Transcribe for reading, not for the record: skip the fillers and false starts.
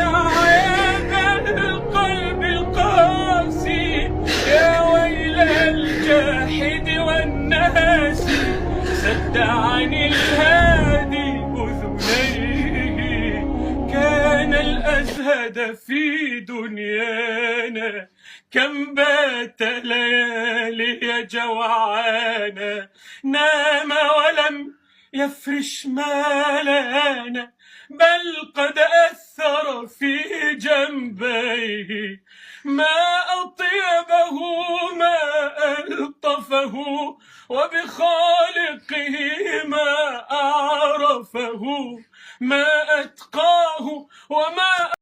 سعى بالقلب القاسي يا ويل الجاحد والناس سد عن الهادي أذنيه كان الأزهد في دنيانا كم بات ليالي جوعانا نام ولم يفرش ما لنا بل قد أثر في جنبيه ما أطيبه ما ألطفه وبخالقه ما أعرفه ما أتقاه وما